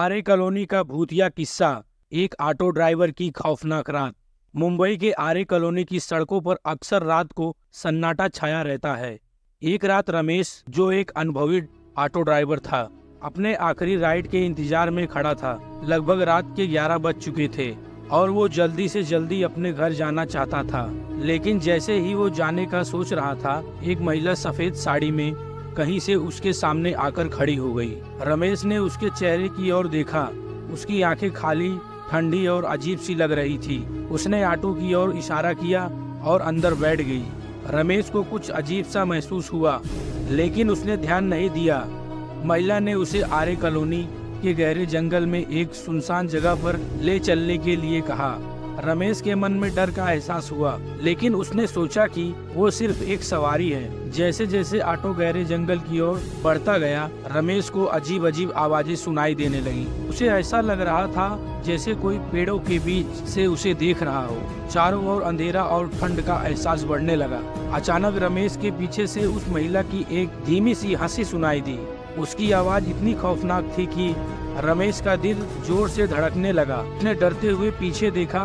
आरे colony का भूतिया किस्सा। एक ऑटो ड्राइवर की खौफनाक रात। मुंबई के आरे कॉलोनी की सड़कों पर अक्सर रात को सन्नाटा छाया रहता है। एक रात रमेश, जो एक अनुभवी ऑटो ड्राइवर था, अपने आखिरी राइड के इंतजार में खड़ा था। लगभग रात के 11 बज चुके थे और वो जल्दी से जल्दी अपने घर जाना चाहता था। लेकिन जैसे ही वो जाने का सोच रहा था, एक महिला सफेद साड़ी में कहीं से उसके सामने आकर खड़ी हो गई। रमेश ने उसके चेहरे की ओर देखा। उसकी आंखें खाली, ठंडी और अजीब सी लग रही थी। उसने ऑटो की ओर इशारा किया और अंदर बैठ गई। रमेश को कुछ अजीब सा महसूस हुआ, लेकिन उसने ध्यान नहीं दिया। महिला ने उसे आरे कॉलोनी के गहरे जंगल में एक सुनसान जगह पर ले चलने के लिए कहा। रमेश के मन में डर का एहसास हुआ, लेकिन उसने सोचा कि वो सिर्फ एक सवारी है। जैसे जैसे ऑटो गहरे जंगल की ओर बढ़ता गया, रमेश को अजीब अजीब आवाजें सुनाई देने लगी। उसे ऐसा लग रहा था जैसे कोई पेड़ों के बीच से उसे देख रहा हो। चारों ओर अंधेरा और ठंड का एहसास बढ़ने लगा। अचानक रमेश के पीछे से उस महिला की एक धीमी सी हंसी सुनाई दी। उसकी आवाज इतनी खौफनाक थी कि रमेश का दिल जोर से धड़कने लगा। उसने डरते हुए पीछे देखा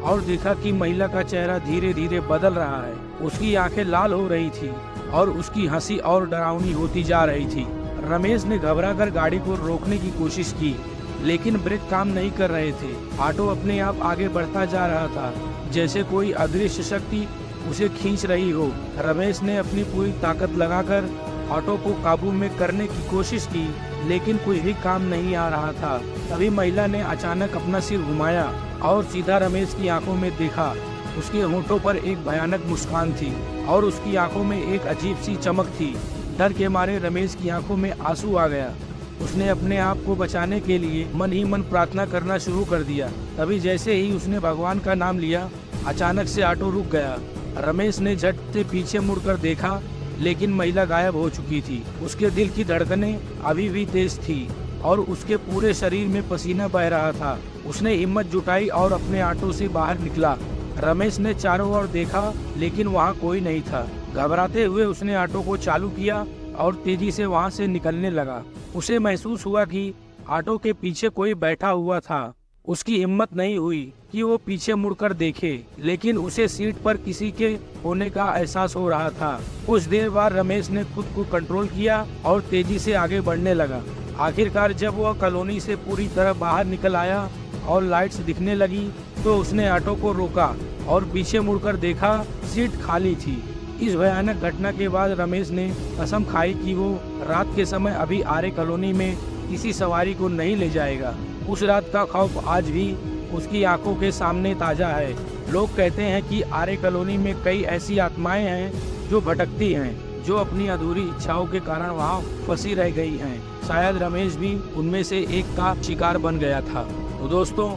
और देखा कि महिला का चेहरा धीरे धीरे बदल रहा है। उसकी आंखें लाल हो रही थी और उसकी हंसी और डरावनी होती जा रही थी। रमेश ने घबराकर गाड़ी को रोकने की कोशिश की, लेकिन ब्रेक काम नहीं कर रहे थे। ऑटो अपने आप आगे बढ़ता जा रहा था, जैसे कोई अदृश्य शक्ति उसे खींच रही हो। रमेश ने अपनी पूरी ताकत लगाकर ऑटो को काबू में करने की कोशिश की, लेकिन कोई भी काम नहीं आ रहा था। तभी महिला ने अचानक अपना सिर घुमाया और सीधा रमेश की आंखों में देखा। उसके होठों पर एक भयानक मुस्कान थी और उसकी आंखों में एक अजीब सी चमक थी। डर के मारे रमेश की आंखों में आंसू आ गया। उसने अपने आप को बचाने के लिए मन ही मन प्रार्थना करना शुरू कर दिया। तभी जैसे ही उसने भगवान का नाम लिया, अचानक से ऑटो रुक गया। रमेश ने झट से पीछे मुड़कर देखा, लेकिन महिला गायब हो चुकी थी। उसके दिल की धड़कनें अभी भी तेज थी और उसके पूरे शरीर में पसीना बह रहा था। उसने हिम्मत जुटाई और अपने ऑटो से बाहर निकला। रमेश ने चारों ओर देखा, लेकिन वहाँ कोई नहीं था। घबराते हुए उसने ऑटो को चालू किया और तेजी से वहाँ से निकलने लगा। उसे महसूस हुआ कि ऑटो के पीछे कोई बैठा हुआ था। उसकी हिम्मत नहीं हुई कि वो पीछे मुड़कर देखे, लेकिन उसे सीट पर किसी के होने का एहसास हो रहा था। कुछ देर बाद रमेश ने खुद को कंट्रोल किया और तेजी से आगे बढ़ने लगा। आखिरकार जब वह कॉलोनी से पूरी तरह बाहर निकल आया और लाइट्स दिखने लगी, तो उसने ऑटो को रोका और पीछे मुड़कर देखा, सीट खाली थी। इस भयानक घटना के बाद रमेश ने कसम खाई कि वो रात के समय अभी आरे कॉलोनी में किसी सवारी को नहीं ले जाएगा। उस रात का खौफ आज भी उसकी आंखों के सामने ताजा है। लोग कहते हैं कि आरे कॉलोनी में कई ऐसी आत्माएं हैं जो भटकती हैं, जो अपनी अधूरी इच्छाओं के कारण वहां फंसी रह गई हैं। शायद रमेश भी उनमें से एक का शिकार बन गया था। तो दोस्तों,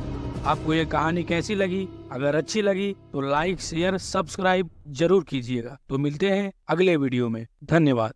आपको ये कहानी कैसी लगी? अगर अच्छी लगी तो लाइक, शेयर, सब्सक्राइब जरूर कीजिएगा। तो मिलते हैं अगले वीडियो में। धन्यवाद।